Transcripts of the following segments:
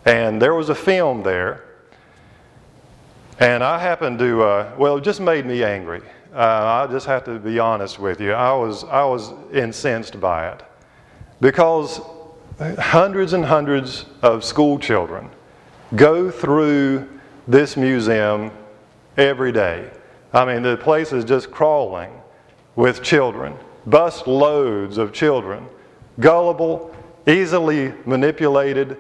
And there was a film there. And I happened to, well, it just made me angry. I just have to be honest with you. I was incensed by it. Because hundreds and hundreds of school children go through this museum every day. I mean, the place is just crawling with children, bus loads of children, gullible, easily manipulated,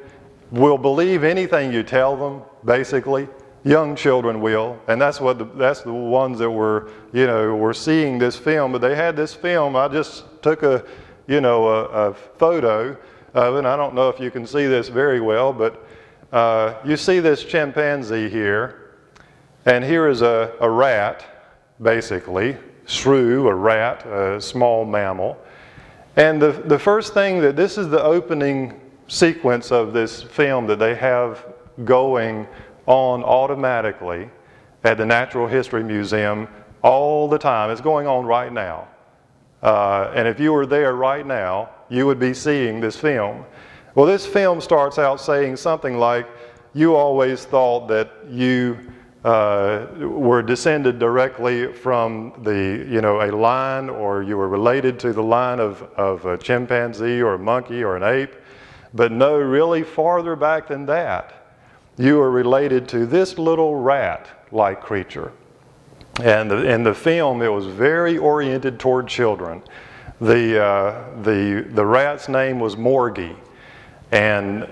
will believe anything you tell them, basically. Young children will, and that's the ones that were seeing this film. But they had this film. I just took a photo of it. I don't know if you can see this very well, but you see this chimpanzee here, and here is a rat, basically, shrew, a rat, a small mammal. And the first thing this is the opening sequence of this film that they have going on automatically at the Natural History Museum all the time. It's going on right now. And if you were there right now, you would be seeing this film. Well, this film starts out saying something like, you always thought that you were descended directly from a lion, or you were related to the line of a chimpanzee or a monkey or an ape. But no, really farther back than that, you are related to this little rat-like creature. And in the film, it was very oriented toward children. The rat's name was Morgie, and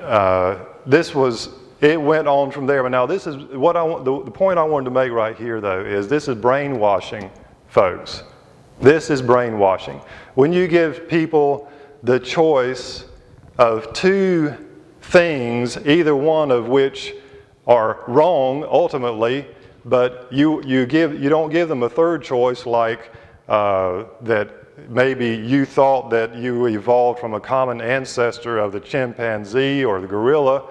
it went on from there. But now this is what the point I wanted to make right here, though, is this is brainwashing, folks. This is brainwashing. When you give people the choice of two things, either one of which are wrong ultimately, but you don't give them a third choice, like that maybe you thought that you evolved from a common ancestor of the chimpanzee or the gorilla,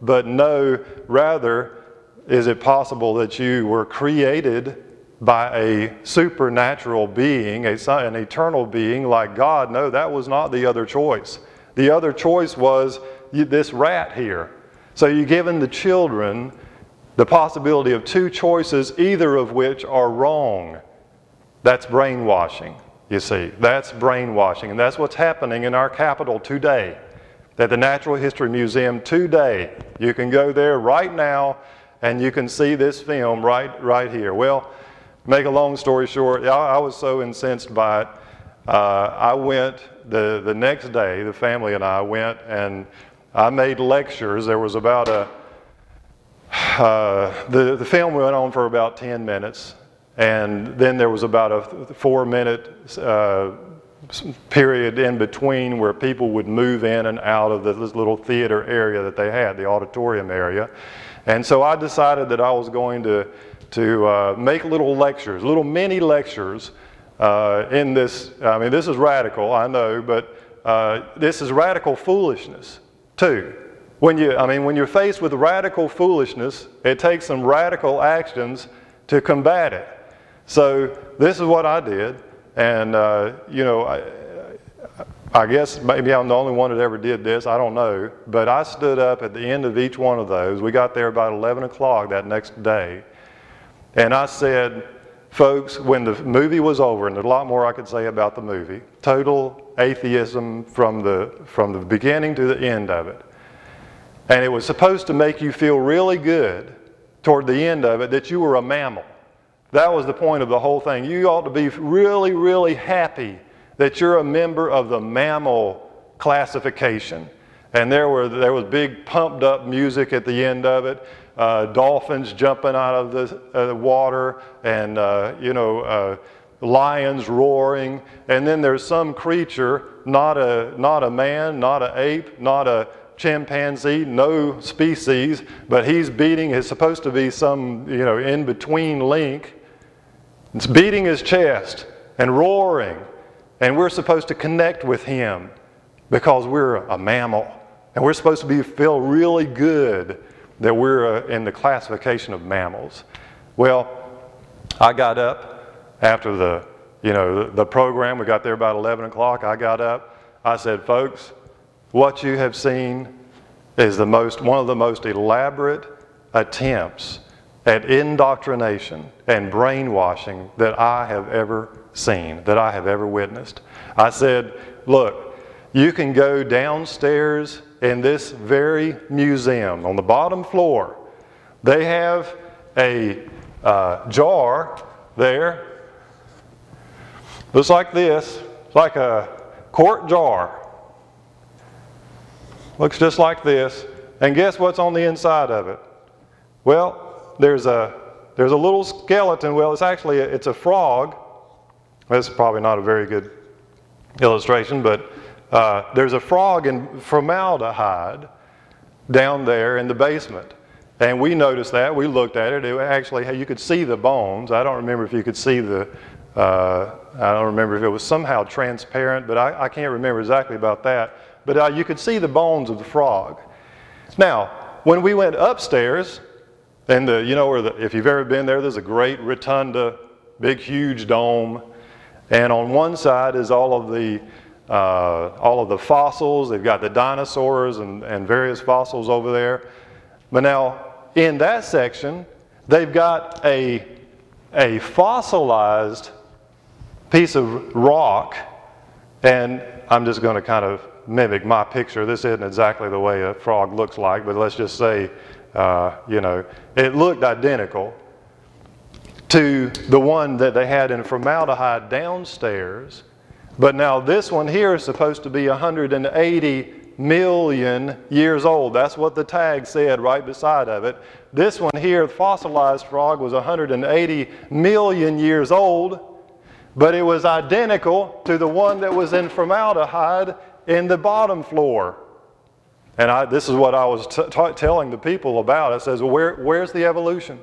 but no, rather is it possible that you were created by a supernatural being, an eternal being like God? No, that was not the other choice. The other choice was this rat here. So you're giving the children the possibility of two choices, either of which are wrong. That's brainwashing, you see. That's brainwashing. And that's what's happening in our capital today. At the Natural History Museum today. You can go there right now and you can see this film right here. Well, make a long story short, I was so incensed by it. I went the next day, the family and I went, and I made lectures. There was about the film went on for about 10 minutes, and then there was about a 4-minute period in between where people would move in and out of this little theater area that they had, the auditorium area. And so I decided that I was going to make little lectures, little mini lectures in this. I mean, this is radical, I know, but this is radical foolishness too. When you're faced with radical foolishness, it takes some radical actions to combat it. So this is what I did, and I guess maybe I'm the only one that ever did this, I don't know, but I stood up at the end of each one of those. We got there about 11 o'clock that next day, and I said, folks, when the movie was over, and there's a lot more I could say about the movie, total atheism from the beginning to the end of it. And it was supposed to make you feel really good toward the end of it that you were a mammal. That was the point of the whole thing. You ought to be really, really happy that you're a member of the mammal classification. And there was big pumped up music at the end of it, dolphins jumping out of the water, and lions roaring. And then there's some creature, not a man, not an ape, not a chimpanzee, no species, but he's supposed to be some in-between link. It's beating his chest and roaring, and we're supposed to connect with him because we're a mammal, and we're supposed to feel really good that we're in the classification of mammals. Well, I got up after the program. We got there about 11 o'clock. I got up. I said, folks, what you have seen is one of the most elaborate attempts at indoctrination and brainwashing that I have ever seen, that I have ever witnessed. I said, look, you can go downstairs in this very museum. On the bottom floor, they have a jar there. Looks like this, like a quart jar. Looks just like this. And guess what's on the inside of it? Well, there's a little skeleton. Well, it's a frog. That's probably not a very good illustration, but there's a frog in formaldehyde down there in the basement. And we noticed that. We looked at it. It actually, you could see the bones. I don't remember if you could see I don't remember if it was somehow transparent, but I can't remember exactly about that. But you could see the bones of the frog. Now, when we went upstairs, and if you've ever been there, there's a great rotunda, big, huge dome. And on one side is all of the fossils. They've got the dinosaurs and various fossils over there. But now, in that section, they've got a fossilized piece of rock, and I'm just going to kind of mimic my picture. This isn't exactly the way a frog looks like, but let's just say, it looked identical to the one that they had in formaldehyde downstairs. But now this one here is supposed to be 180 million years old. That's what the tag said right beside of it. This one here, the fossilized frog, was 180 million years old, but it was identical to the one that was in formaldehyde in the bottom floor. And this is what I was telling the people about. I says, well, where's the evolution?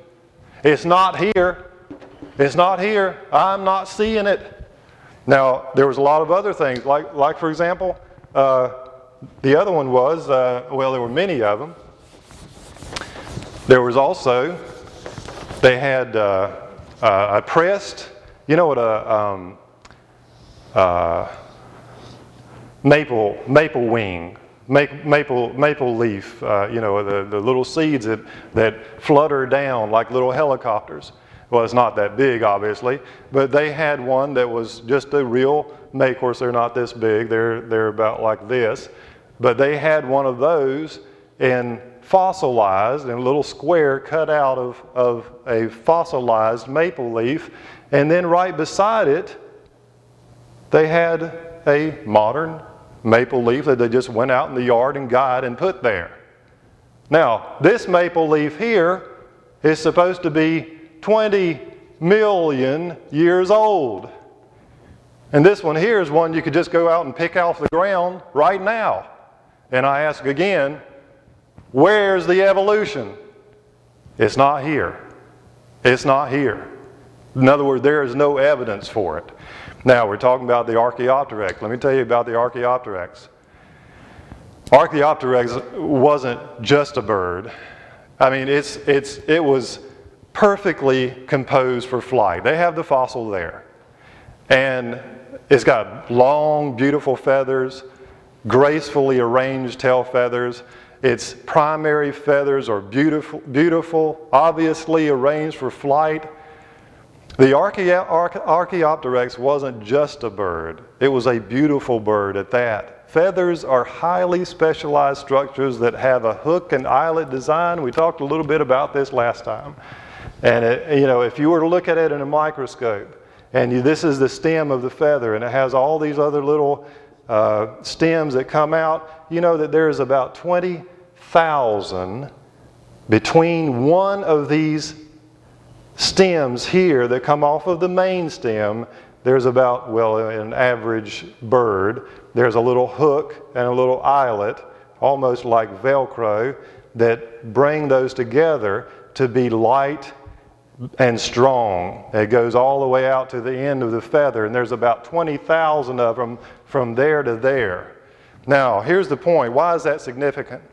It's not here. It's not here. I'm not seeing it. Now, there was a lot of other things, like for example, the other one was, well, there were many of them. There was also, they had a pressed, you know what a maple wing, maple leaf, the little seeds that flutter down like little helicopters. Well, it's not that big, obviously, but they had one that was just a real, of course, they're not this big, they're about like this, but they had one of those in fossilized, in a little square cut out of a fossilized maple leaf, and then right beside it, they had a modern maple leaf that they just went out in the yard and got and put there. Now, this maple leaf here is supposed to be 20 million years old. And this one here is one you could just go out and pick off the ground right now. And I ask again, where's the evolution? It's not here. It's not here. In other words, there is no evidence for it. Now, we're talking about the Archaeopteryx. Let me tell you about the Archaeopteryx. Archaeopteryx wasn't just a bird. I mean, it was perfectly composed for flight. They have the fossil there. And it's got long, beautiful feathers, gracefully arranged tail feathers. Its primary feathers are beautiful, obviously arranged for flight. The Archaeopteryx wasn't just a bird. It was a beautiful bird at that. Feathers are highly specialized structures that have a hook and eyelet design. We talked a little bit about this last time. And if you were to look at it in a microscope, and this is the stem of the feather, and it has all these other little stems that come out, you know that there's about 20,000 between one of these stems here that come off of the main stem. There's about, well, an average bird, there's a little hook and a little eyelet, almost like Velcro, that bring those together to be light and strong. It goes all the way out to the end of the feather, and there's about 20,000 of them from there to there. Now, here's the point. Why is that significant?